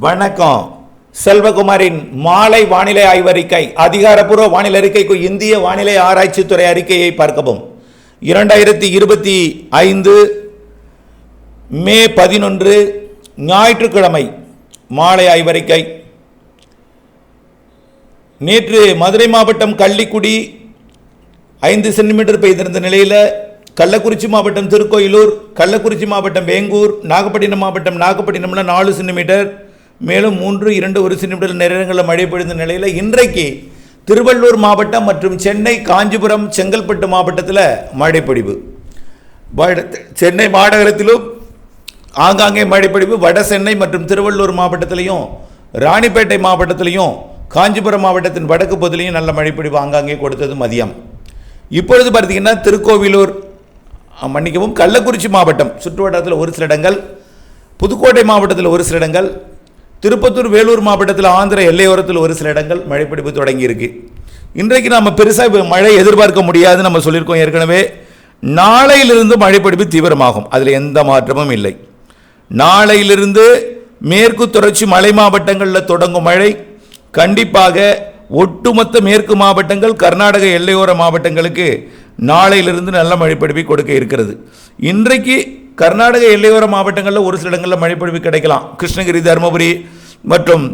வணக்கம். செல்வகுமாரின் மாலை வானிலை ஆய்வறிக்கை. அதிகாரப்பூர்வ வானிலை அறிக்கைக்கு இந்திய வானிலை ஆராய்ச்சித்துறை அறிக்கையை பார்க்கவும். 2025 மே 11 ஞாயிற்றுக்கிழமை மாலை ஆய்வறிக்கை. நேற்று மதுரை மாவட்டம் கள்ளிக்குடி 5 சென்டிமீட்டர் பெய்திருந்த நிலையில் கள்ளக்குறிச்சி மாவட்டம் திருக்கோயிலூர், கள்ளக்குறிச்சி மாவட்டம் வேங்கூர், நாகப்பட்டினம் மாவட்டம் நாகப்பட்டினம்ல 4 சென்டிமீட்டர், மேலும் 3, 2, 1 சென்டிமீட்டர் நேரங்களில் மழை பெய்த நிலையில் இன்றைக்கு திருவள்ளூர் மாவட்டம் மற்றும் சென்னை, காஞ்சிபுரம், செங்கல்பட்டு மாவட்டத்தில் மழை பொழிவு. சென்னை மாநகரத்திலும் ஆங்காங்கே மழை பொழிவு. வட சென்னை மற்றும் திருவள்ளூர் மாவட்டத்திலையும், ராணிப்பேட்டை மாவட்டத்திலையும், காஞ்சிபுரம் மாவட்டத்தின் வடக்கு பகுதியிலையும் நல்ல மழை பொழிவு ஆங்காங்கே கொடுத்தது மதியம். இப்பொழுது பார்த்தீங்கன்னா திருக்கோவிலூர், கள்ளக்குறிச்சி மாவட்டம் சுற்றுவட்டாரத்தில் ஒரு சில இடங்கள், புதுக்கோட்டை மாவட்டத்தில் ஒரு சில இடங்கள், திருப்பத்தூர், வேலூர் மாவட்டத்தில் ஆந்திர எல்லையோரத்தில் ஒரு சில இடங்கள் மழைப்பிடிப்பு தொடங்கியிருக்கு. இன்றைக்கு நம்ம பெருசாக மழை எதிர்பார்க்க முடியாதுன்னு நம்ம சொல்லியிருக்கோம் ஏற்கனவே. நாளையிலிருந்து மழைப்பிடிப்பு தீவிரமாகும், அதில் எந்த மாற்றமும் இல்லை. நாளையிலிருந்து மேற்கு தொடர்ச்சி மலை மாவட்டங்களில் தொடங்கும் மழை கண்டிப்பாக ஒட்டுமொத்த மேற்கு மாவட்டங்கள், கர்நாடக எல்லையோர மாவட்டங்களுக்கு நாளையிலிருந்து நல்ல மழைப்பிடிப்பை கொடுக்க இருக்கிறது. இன்றைக்கு கர்நாடக எல்லையோர மாவட்டங்களில் ஒரு சில இடங்களில் மழைப்பொழிவு கிடைக்கலாம். கிருஷ்ணகிரி, தருமபுரி மற்றும்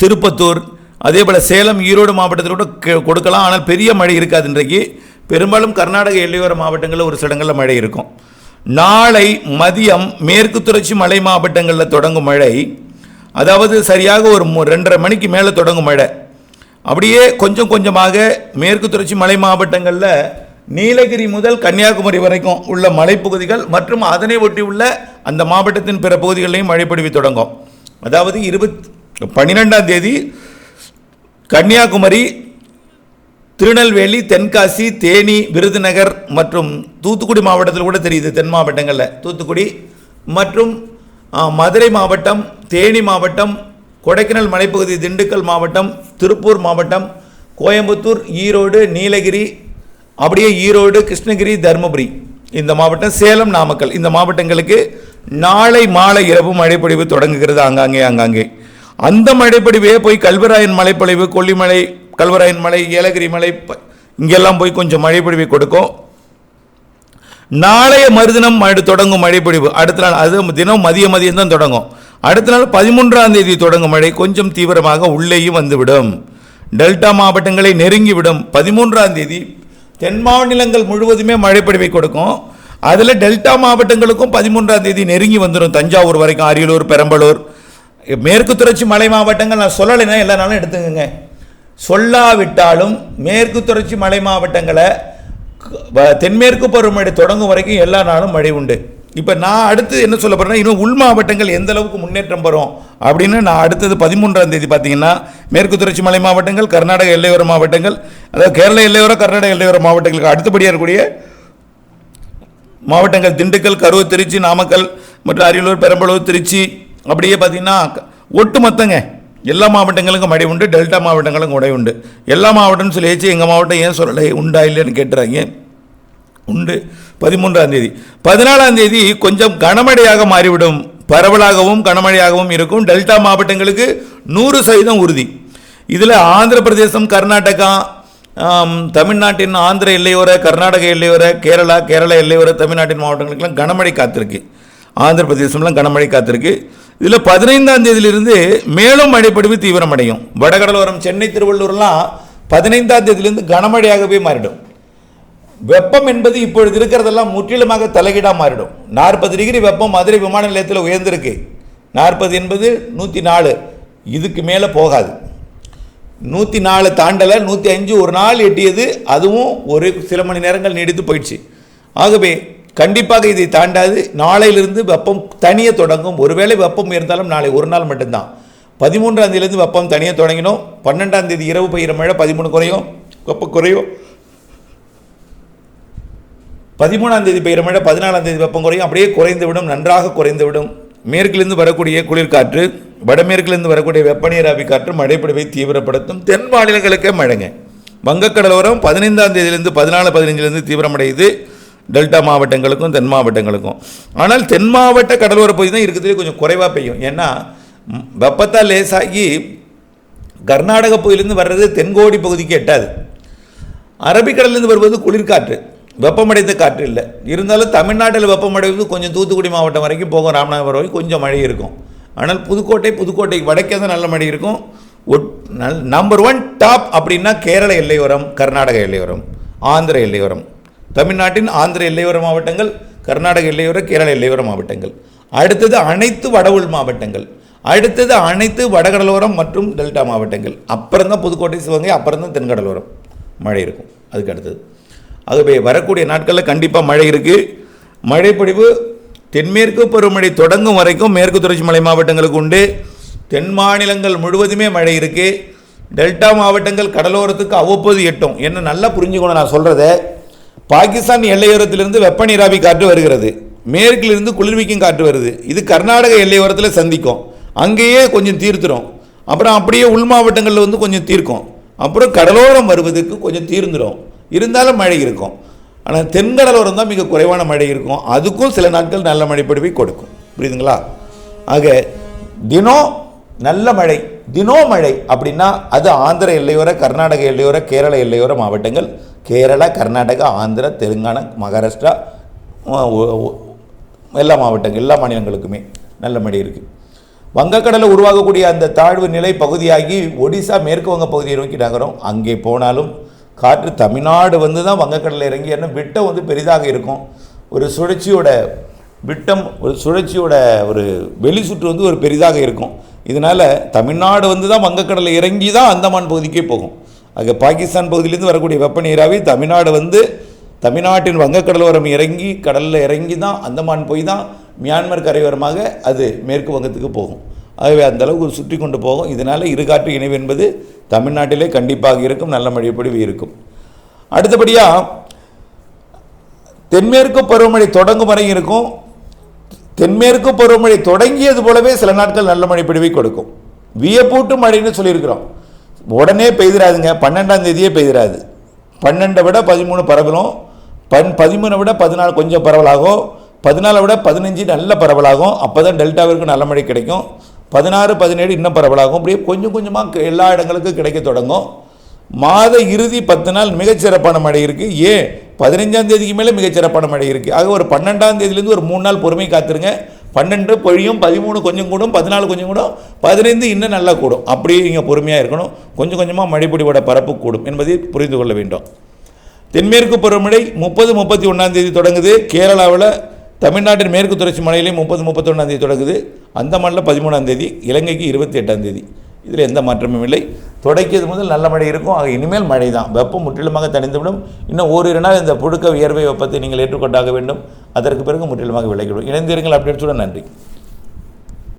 திருப்பத்தூர், அதே போல் சேலம், ஈரோடு மாவட்டத்தில் கூட கொடுக்கலாம். ஆனால் பெரிய மழை இருக்காது. இன்றைக்கு பெரும்பாலும் கர்நாடக எல்லையோர மாவட்டங்களில் ஒரு சில இடங்களில் மழை இருக்கும். நாளை மதியம் மேற்கு தொடர்ச்சி மலை மாவட்டங்களில் தொடங்கும் மழை, அதாவது சரியாக ஒரு 2:30 மணிக்கு மேலே தொடங்கும் மழை. அப்படியே கொஞ்சம் கொஞ்சமாக மேற்கு தொடர்ச்சி மலை மாவட்டங்களில் நீலகிரி முதல் கன்னியாகுமரி வரைக்கும் உள்ள மலைப்பகுதிகள் மற்றும் அதனை ஒட்டி உள்ள அந்த மாவட்டத்தின் பிற பகுதிகளிலையும் மழைப்பொழிவு தொடங்கும். அதாவது 12ஆம் தேதி கன்னியாகுமரி, திருநெல்வேலி, தென்காசி, தேனி, விருதுநகர் மற்றும் தூத்துக்குடி மாவட்டத்தில் கூட தெரியுது. தென் மாவட்டங்களில் தூத்துக்குடி மற்றும் மதுரை மாவட்டம், தேனி மாவட்டம், கொடைக்கானல் மலைப்பகுதி, திண்டுக்கல் மாவட்டம், திருப்பூர் மாவட்டம், கோயம்புத்தூர், ஈரோடு, நீலகிரி, அப்படியே ஈரோடு, கிருஷ்ணகிரி, தருமபுரி இந்த மாவட்டம், சேலம், நாமக்கல் இந்த மாவட்டங்களுக்கு நாளை மாலை இரவு மழைப்பொழிவு தொடங்குகிறது ஆங்காங்கே. அந்த மழைப்பொழிவே போய் கல்வராயன் மலைப்பொழிவு, கொல்லிமலை, கல்வராயன் மலை, ஏலகிரி மலை இங்கெல்லாம் போய் கொஞ்சம் மழைப்பொழிவை கொடுக்கும். நாளைய மறுதினம் தொடங்கும் மழைப்பொழிவு அடுத்த நாள், அது தினம் மதியம் தான் தொடங்கும். அடுத்த நாள் 13ஆம் தேதி தொடங்கும் மழை கொஞ்சம் தீவிரமாக உள்ளேயும் வந்துவிடும், டெல்டா மாவட்டங்களை நெருங்கிவிடும். 13ஆம் தேதி தென் மாநிலங்கள் முழுவதுமே மழைப்பொழிவை கொடுக்கும். அதில் டெல்டா மாவட்டங்களுக்கும் 13ஆம் தேதி நெருங்கி வந்துடும். தஞ்சாவூர் வரைக்கும், அரியலூர், பெரம்பலூர், மேற்கு தொடர்ச்சி மலை மாவட்டங்கள் நான் சொல்லலைன்னா எல்லா நாளும் எடுத்துக்கோங்க. சொல்லாவிட்டாலும் மேற்கு தொடர்ச்சி மலை மாவட்டங்களை தென்மேற்கு பருவமழை தொடங்கும் வரைக்கும் எல்லா நாளும் மழை உண்டு. இப்போ நான் அடுத்து என்ன சொல்ல போகிறேன்னா, இன்னும் உள் மாவட்டங்கள் எந்த அளவுக்கு முன்னேற்றம் பெறும் அப்படின்னு நான் அடுத்தது 13ஆம் தேதி பார்த்தீங்கன்னா மேற்கு தொடர்ச்சி மலை மாவட்டங்கள், கர்நாடக எல்லையோர மாவட்டங்கள், அதாவது கேரள எல்லையோர, கர்நாடக எல்லையோர மாவட்டங்களுக்கு அடுத்தபடியாக இருக்கக்கூடிய மாவட்டங்கள் திண்டுக்கல், கரூர், திருச்சி, நாமக்கல் மற்றும் அரியலூர், பெரம்பலூர், திருச்சி, அப்படியே பார்த்தீங்கன்னா ஒட்டுமொத்தங்க எல்லா மாவட்டங்களுக்கும் மழை உண்டு. டெல்டா மாவட்டங்களுக்கும் மழை உண்டு. எல்லா மாவட்டம்னு சொல்லியாச்சு, எங்கள் மாவட்டம் ஏன் சொல்லலை, உண்டா இல்லைன்னு கேட்டுறாங்க. உண்டு. 13ஆம் தேதி 14ஆம் தேதி கொஞ்சம் கனமழையாக மாறிவிடும். பரவலாகவும் கனமழையாகவும் இருக்கும். டெல்டா மாவட்டங்களுக்கு 100% உறுதி. இதில் ஆந்திர பிரதேசம், கர்நாடகா, தமிழ்நாட்டின் ஆந்திர எல்லையோர, கர்நாடக எல்லையோர, கேரள எல்லையோர தமிழ்நாட்டின் மாவட்டங்களுக்கெல்லாம் கனமழை காத்திருக்கு. ஆந்திர பிரதேசம்லாம் கனமழை காத்திருக்கு. இதில் 15ஆம் தேதியிலிருந்து மேலும் மழைப்பொழிவு தீவிரமடையும். வடகடலோரம், சென்னை, திருவள்ளூர்லாம் 15ஆம் தேதியிலிருந்து கனமழையாகவே மாறிடும். வெப்பம் என்பது இப்பொழுது இருக்கிறதெல்லாம் முற்றிலுமாக தலைகீடாக மாறிடும். 40 டிகிரி வெப்பம் மதுரை விமான நிலையத்தில் உயர்ந்திருக்கு. 40 என்பது 104, இதுக்கு மேலே போகாது. 104 தாண்டலை, 105 ஒரு நாள் எட்டியது, அதுவும் ஒரு சில மணி நேரங்கள் நீடித்து போயிடுச்சு. ஆகவே கண்டிப்பாக இதை தாண்டாது. நாளையிலிருந்து வெப்பம் தனிய தொடங்கும். ஒருவேளை வெப்பம் இருந்தாலும் நாளை ஒரு நாள் மட்டும்தான். 13ஆம் தேதியிலிருந்து வெப்பம் தனிய தொடங்கினோம். 12ஆம் தேதி இரவு பெய்கிற மழை 13 குறையும், வெப்பம் குறையும். 13ஆம் தேதி பெய்கிற மழை 14ஆம் தேதி வெப்பம் குறையும். அப்படியே குறைந்துவிடும், நன்றாக குறைந்துவிடும். மேற்கிலிருந்து வரக்கூடிய குளிர்காற்று, வடமேற்கிலிருந்து வரக்கூடிய வெப்பநீராவி காற்று மழைப்பொழிவை தீவிரப்படுத்தும். தென் மாநிலங்களுக்கே மழைங்க. வங்கக்கடலோரம் 15ஆம் தேதியிலிருந்து 14, 15லிருந்து தீவிரமடையுது. டெல்டா மாவட்டங்களுக்கும் தென் மாவட்டங்களுக்கும். ஆனால் தென் மாவட்ட கடலோர பகுதி தான் இருக்கிறதுலே கொஞ்சம் குறைவாக பெய்யும். ஏன்னா வெப்பத்தால் லேசாகி கர்நாடக பகுதியிலேருந்து வர்றது தென்கோடி பகுதிக்கு எட்டாது. அரபிக்கடலிருந்து வருவது குளிர்காற்று, வெப்பமடைந்த காற்று இல்லை. இருந்தாலும் தமிழ்நாட்டில் வெப்பமடைவது கொஞ்சம் தூத்துக்குடி மாவட்டம் வரைக்கும் போகும், ராமநாதபுரம் வரைக்கும் கொஞ்சம் மழை இருக்கும். ஆனால் புதுக்கோட்டைக்கு வடக்கே தான் நல்ல மழை இருக்கும். நம்பர் 1 டாப் அப்படின்னா கேரள எல்லையோரம், கர்நாடக எல்லையோரம், ஆந்திர எல்லையோரம். தமிழ்நாட்டின் ஆந்திர எல்லையோர மாவட்டங்கள், கர்நாடக எல்லையோர, கேரள எல்லையோர மாவட்டங்கள். அடுத்தது அனைத்து வட உள் மாவட்டங்கள், அடுத்தது அனைத்து வடகடலோரம் மற்றும் டெல்டா மாவட்டங்கள். அப்புறம் தான் புதுக்கோட்டை, சிவகங்கை, அப்புறம் தான் தென்கடலோரம் மழை இருக்கும். அதுக்கு அடுத்தது ஆகவே வரக்கூடிய நாட்களில் கண்டிப்பாக மழை இருக்குது. மழைப்பொழிவு தென்மேற்கு பருவமழை தொடங்கும் வரைக்கும் மேற்கு தொடர்ச்சி மலை மாவட்டங்களுக்கு உண்டு. தென் மாநிலங்கள் முழுவதுமே மழை இருக்குது. டெல்டா மாவட்டங்கள் கடலோரத்துக்கு அவ்வப்போது எட்டும். என்ன நல்லா புரிஞ்சுக்கணும் நான் சொல்கிறத. பாகிஸ்தான் எல்லையோரத்திலிருந்து வெப்ப நீராவி காற்று வருகிறது, மேற்கிலிருந்து குளிர்விக்கும் காற்று வருது. இது கர்நாடக எல்லையோரத்தில் சந்திக்கும், அங்கேயே கொஞ்சம் தீர்த்துடும். அப்புறம் அப்படியே உள் மாவட்டங்களில் வந்து கொஞ்சம் தீர்க்கும். அப்புறம் கடலோரம் வருவதற்கு கொஞ்சம் தீர்ந்துடும். இருந்தாலும் மழை இருக்கும். ஆனால் தென்கடலோரம் தான் மிக குறைவான மழை இருக்கும். அதுக்கும் சில நாட்கள் நல்ல மழைப்பொழிவை கொடுக்கும். புரியுதுங்களா? ஆக தினம் நல்ல மழை, தினம் மழை அப்படின்னா அது ஆந்திர எல்லையோர, கர்நாடக எல்லையோர, கேரள எல்லையோர மாவட்டங்கள். கேரளா, கர்நாடகா, ஆந்திரா, தெலுங்கானா, மகாராஷ்டிரா, எல்லா மாவட்டங்கள், எல்லா மாநிலங்களுக்குமே நல்ல மழை இருக்குது. வங்கக்கடலில் உருவாகக்கூடிய அந்த தாழ்வு நிலை பகுதியாகி ஒடிசா, மேற்கு வங்க பகுதியை நோக்கி நகரும். அங்கே போனாலும் காற்று தமிழ்நாடு வந்து தான் வங்கக்கடலில் இறங்கி, ஏன்னா விட்டம் வந்து பெரிதாக இருக்கும். ஒரு சுழற்சியோட விட்டம், ஒரு சுழற்சியோட ஒரு வெளி சுற்று வந்து ஒரு பெரிதாக இருக்கும். இதனால் தமிழ்நாடு வந்து தான் வங்கக்கடலில் இறங்கி தான் அந்தமான் பகுதிக்கே போகும். ஆக பாகிஸ்தான் பகுதியிலேருந்து வரக்கூடிய வெப்ப நீராவி தமிழ்நாடு வந்து தமிழ்நாட்டின் வங்கக்கடலோரம் இறங்கி, கடலில் இறங்கி தான் அந்தமான் போய் தான் மியான்மர் கரையோரமாக அது மேற்கு வங்கத்துக்கு போகும். ஆகவே அந்தளவுக்கு சுற்றி கொண்டு போகும். இதனால் இருகாற்று இணைவு என்பது தமிழ்நாட்டிலே கண்டிப்பாக இருக்கும், நல்ல மழைப்பொழிவு இருக்கும். அடுத்தபடியாக தென்மேற்கு பருவமழை தொடங்கும் வரை இருக்கும். தென்மேற்கு பருவமழை தொடங்கியது போலவே சில நாட்கள் நல்ல மழைப்பொழிவை கொடுக்கும். வியப்பூட்டு மழைன்னு சொல்லியிருக்கிறோம். உடனே பெய்திராதுங்க, 12ஆம் தேதியே பெய்திராது. 12 விட 13 பரவலும், 13 விட 14 கொஞ்சம் பரவலாகும், 14 விட 15 நல்ல பரவலாகும். அப்போ தான் டெல்டாவிற்கு நல்ல மழை கிடைக்கும். 16, 17 இன்னும் பரவலாகும். அப்படியே கொஞ்சம் கொஞ்சமாக எல்லா இடங்களுக்கும் கிடைக்க தொடங்கும். மாத இறுதி 10 நாள் மிகச்சிறப்பான மழை இருக்குது. ஏன் 15ஆம் தேதிக்கு மேலே மிகச்சிறப்பான மழை இருக்குது. ஆக ஒரு 12ஆம் தேதியிலேருந்து ஒரு 3 நாள் பொறுமை காத்துருங்க. 12 பொழியும், 13 கொஞ்சம் கூடும், 14 கொஞ்சம் கூடும், 15 இன்னும் நல்லா கூடும். அப்படியே இங்கே பொறுமையாக இருக்கணும். கொஞ்சம் கொஞ்சமாக மழைப்பொழிவோட பரப்பு கூடும் என்பதை புரிந்து கொள்ள வேண்டும். தென்மேற்கு பருவமழை 30, 31ஆம் தேதி தொடங்குது. கேரளாவில், தமிழ்நாட்டின் மேற்கு தொடர்ச்சி மலையிலையும் 30, 31ஆம் தேதி தொடங்குது. அந்தமானில் 13ஆம் தேதி, இலங்கைக்கு 28ஆம் தேதி. இதில் எந்த மாற்றமும் இல்லை. தொடக்கியது முதல் நல்ல மழை இருக்கும். ஆக இனிமேல் மழை தான். வெப்பம் முற்றிலுமாக தணிந்துவிடும். இன்னும் ஓரிரு நாள் இந்த புழுக்க வியர்வை வெப்பத்தை நீங்கள் ஏற்றுக்கொண்டாக வேண்டும். அதற்கு பிறகு முற்றிலுமாக விலகிவிடும். இணைந்திருங்கள். அப்டேட்ஸுடன் நன்றி.